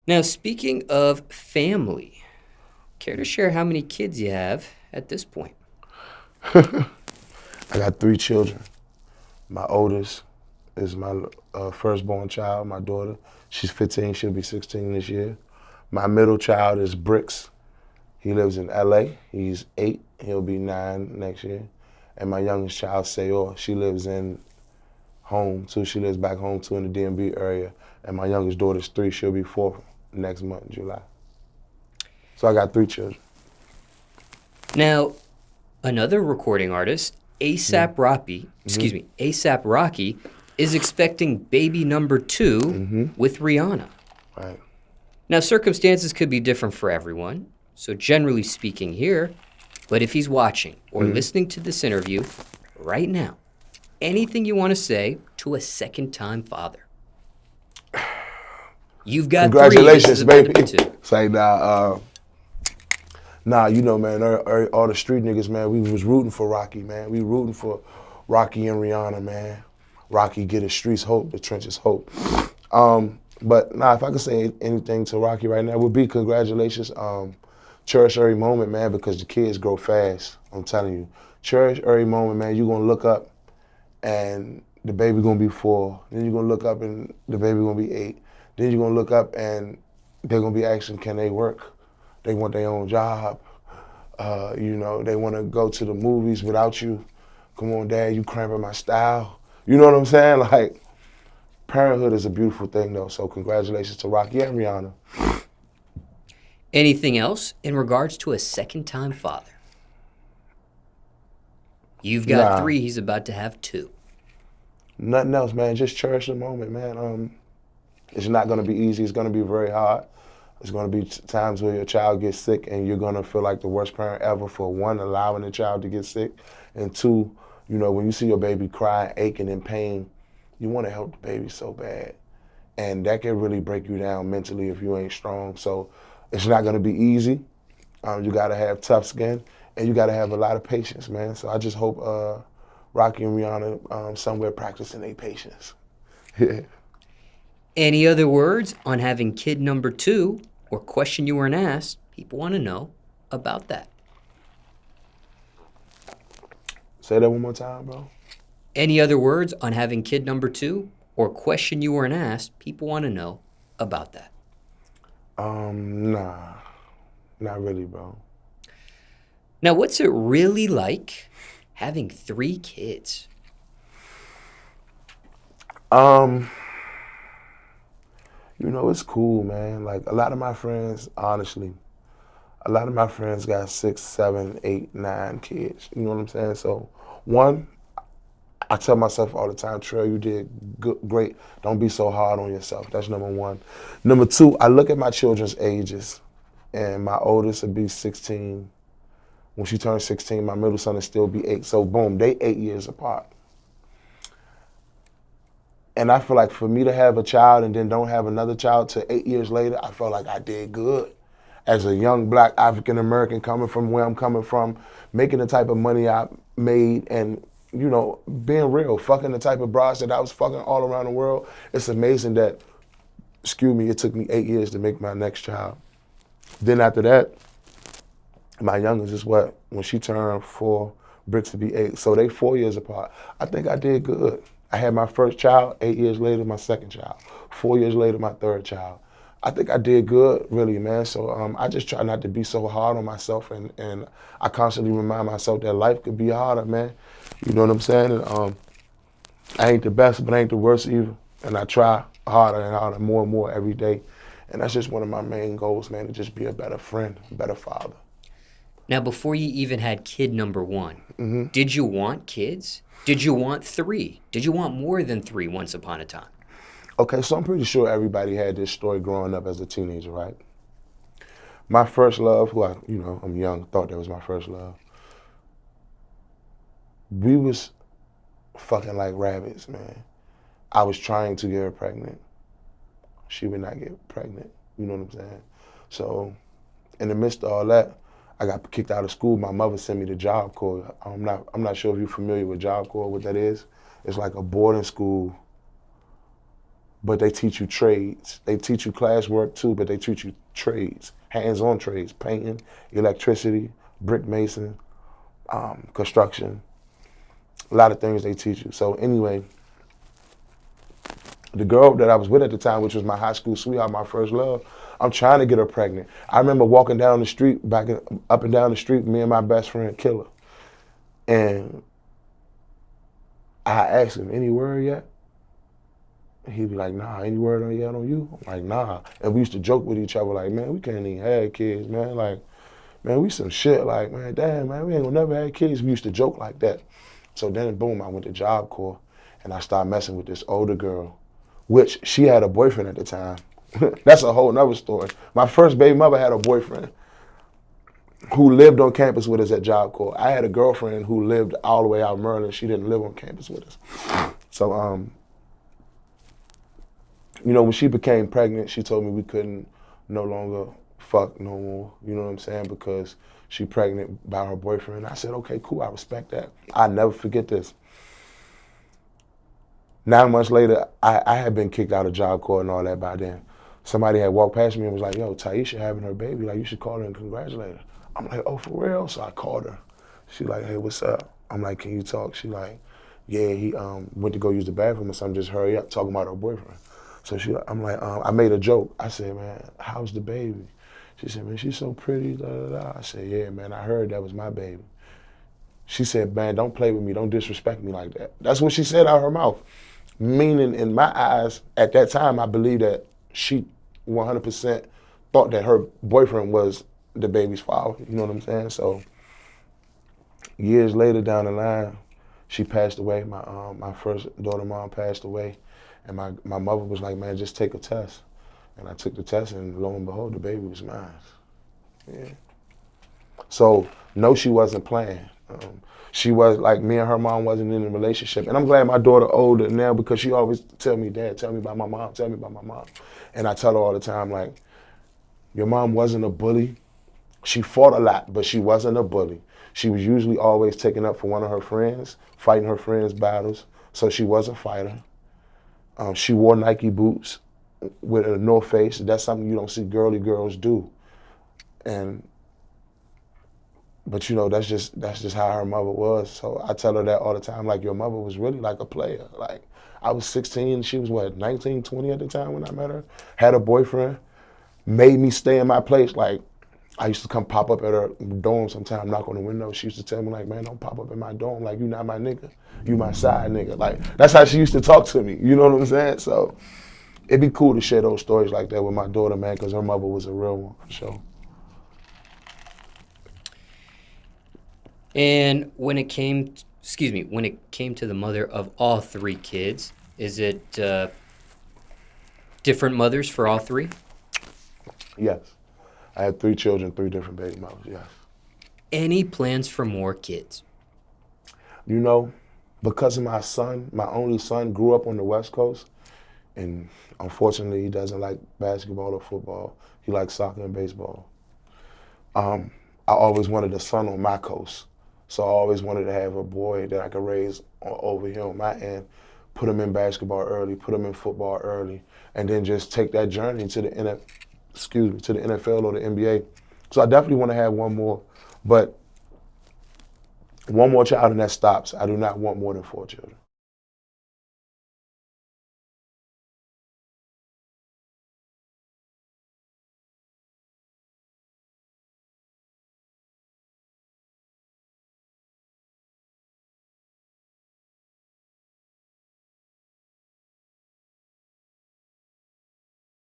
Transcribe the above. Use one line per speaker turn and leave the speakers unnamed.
Now, speaking of family, care to share how many kids you have at this point?
I got three children. My oldest is my firstborn child, my daughter. She's 15, she'll be 16 this year. My middle child is Bricks. He lives in LA. He's 8, he'll be 9 next year. And my youngest child, Sayor, she lives in home too. She lives back home too in the DMV area. And my youngest daughter's 3, she'll be 4 next month, July. So I got 3 children.
Now, another recording artist, ASAP Rocky, ASAP Rocky, is expecting baby number 2 with Rihanna.
Right.
Now, circumstances could be different for everyone, so generally speaking here, but if he's watching or listening to this interview right now, anything you want to say to a second-time father? You've got 3, this is
Congratulations,
about to be
baby.
2.
Say nah, you know, man, all the street niggas, man, we was rooting for Rocky, man. We rooting for Rocky and Rihanna, man. Rocky get the streets hope, the trenches hope. But nah, if I could say anything to Rocky right now, it would be congratulations. Cherish every moment, man, because the kids grow fast. I'm telling you. Cherish every moment, man. You're gonna look up and the baby gonna be 4. Then you're gonna look up and the baby gonna be 8. Then you're gonna look up and they're gonna be asking, can they work? They want their own job. You know, they want to go to the movies without you. Come on, Dad, you cramping my style. You know what I'm saying? Like, parenthood is a beautiful thing, though. So congratulations to Rocky and Rihanna.
Anything else in regards to a second-time father? You've got
Nah,
3, he's about to have 2.
nothing else, man. Just cherish the moment, man. It's not gonna be easy. It's gonna be very hard. There's gonna be times where your child gets sick and you're gonna feel like the worst parent ever for one, allowing the child to get sick, and two, you know, when you see your baby crying, aching in pain, you wanna help the baby so bad. And that can really break you down mentally if you ain't strong. So it's not gonna be easy. You gotta have tough skin and you gotta have a lot of patience, man. So I just hope Rocky and Rihanna somewhere practicing their patience.
Any other words on having kid number 2 or question you weren't asked? People want to know about that.
Say that one more time, bro.
Any other words on having kid number 2 or question you weren't asked? People want to know about that.
Nah, not really, bro.
Now, what's it really like having 3 kids?
Um, you know, it's cool, man. Like a lot of my friends, honestly, a lot of my friends got 6, 7, 8, 9 kids. You know what I'm saying? So, one, I tell myself all the time, Trel, you did good, great. Don't be so hard on yourself. That's number one. Number two, I look at my children's ages, and my oldest will be 16. When she turns 16, my middle son will still be 8. So, boom, they 8 years apart. And I feel like for me to have a child and then don't have another child till 8 years later, I felt like I did good. As a young black African American coming from where I'm coming from, making the type of money I made and, you know, being real, fucking the type of broads that I was fucking all around the world, it's amazing that, excuse me, it took me 8 years to make my next child. Then after that, my youngest is what? When she turned 4, Bricks to be 8. So they 4 years apart. I think I did good. I had my first child, 8 years later, my second child. 4 years later, my third child. I think I did good, really, man. So I just try not to be so hard on myself, and I constantly remind myself that life could be harder, man. You know what I'm saying? And, I ain't the best, but I ain't the worst either. And I try harder and harder, more and more every day. And that's just one of my main goals, man, to just be a better friend, a better father.
Now, before you even had kid number 1, did you want kids? Did you want 3? Did you want more than 3 once upon a time?
Okay, so I'm pretty sure everybody had this story growing up as a teenager, right? My first love, who I, you know, I'm young, thought that was my first love. We was fucking like rabbits, man. I was trying to get her pregnant. She would not get pregnant. You know what I'm saying? So, in the midst of all that, I got kicked out of school. My mother sent me to Job Corps. I'm not sure if you're familiar with Job Corps, what that is. It's like a boarding school, but they teach you trades. They teach you classwork too, but they teach you trades, hands-on trades, painting, electricity, brick mason, construction, a lot of things they teach you. So anyway, the girl that I was with at the time, which was my high school sweetheart, my first love, I'm trying to get her pregnant. I remember walking down the street, up and down the street, me and my best friend, Killer. And I asked him, any word yet? He'd be like, nah, any word yet on you? I'm like, nah. And we used to joke with each other like, man, we can't even have kids, man. Like, man, we some shit. Like, man, damn, man, we ain't gonna never have kids. We used to joke like that. So then, boom, I went to Job Corps, and I started messing with this older girl, which she had a boyfriend at the time. That's a whole nother story. My first baby mother had a boyfriend who lived on campus with us at Job Corps. I had a girlfriend who lived all the way out in Maryland. She didn't live on campus with us. So, you know, when she became pregnant, she told me we couldn't no longer fuck no more, you know what I'm saying, because she pregnant by her boyfriend. I said, okay, cool, I respect that. I'll never forget this. 9 months later, I had been kicked out of Job Corps and all that by then. Somebody had walked past me and was like, yo, Taisha having her baby, like, you should call her and congratulate her. I'm like, oh, for real? So I called her. She like, hey, what's up? I'm like, can you talk? She like, yeah, he went to go use the bathroom or something, just hurry up, talking about her boyfriend. So I'm like, I made a joke. I said, man, how's the baby? She said, man, she's so pretty, da, da, da. I said, yeah, man, I heard that was my baby. She said, man, don't play with me, don't disrespect me like that. That's what she said out of her mouth. Meaning, in my eyes, at that time, I believe that she 100% thought that her boyfriend was the baby's father, you know what I'm saying? So years later down the line, she passed away. My first daughter mom passed away. And my mother was like, man, just take a test. And I took the test, and lo and behold, the baby was mine. Yeah. So, no, she wasn't playing. She was like, me and her mom wasn't in a relationship. And I'm glad my daughter older now, because she always tell me, Dad, tell me about my mom, tell me about my mom. And I tell her all the time, like, your mom wasn't a bully. She fought a lot, but she wasn't a bully. She was usually always taking up for one of her friends, fighting her friends' battles. So she was a fighter. She wore Nike boots with a North Face. That's something you don't see girly girls do. But you know, that's just how her mother was. So I tell her that all the time, like, your mother was really like a player. Like, I was 16, she was what, 19, 20 at the time when I met her, had a boyfriend, made me stay in my place. Like, I used to come pop up at her dorm sometime, knock on the window. She used to tell me, like, man, don't pop up in my dorm. Like, you not my nigga. You my side nigga. Like, that's how she used to talk to me. You know what I'm saying? So it'd be cool to share those stories like that with my daughter, man, because her mother was a real one, for sure.
And when it came to the mother of all three kids, is it different mothers for all three?
Yes. I had 3 children, 3 different baby mothers, yes.
Any plans for more kids?
You know, because of my son, my only son grew up on the West Coast, and unfortunately he doesn't like basketball or football. He likes soccer and baseball. I always wanted a son on my coast. So I always wanted to have a boy that I could raise over here on my end, put him in basketball early, put him in football early, and then just take that journey to the NFL or the NBA. So I definitely want to have one more, but one more child and that stops. I do not want more than 4 children.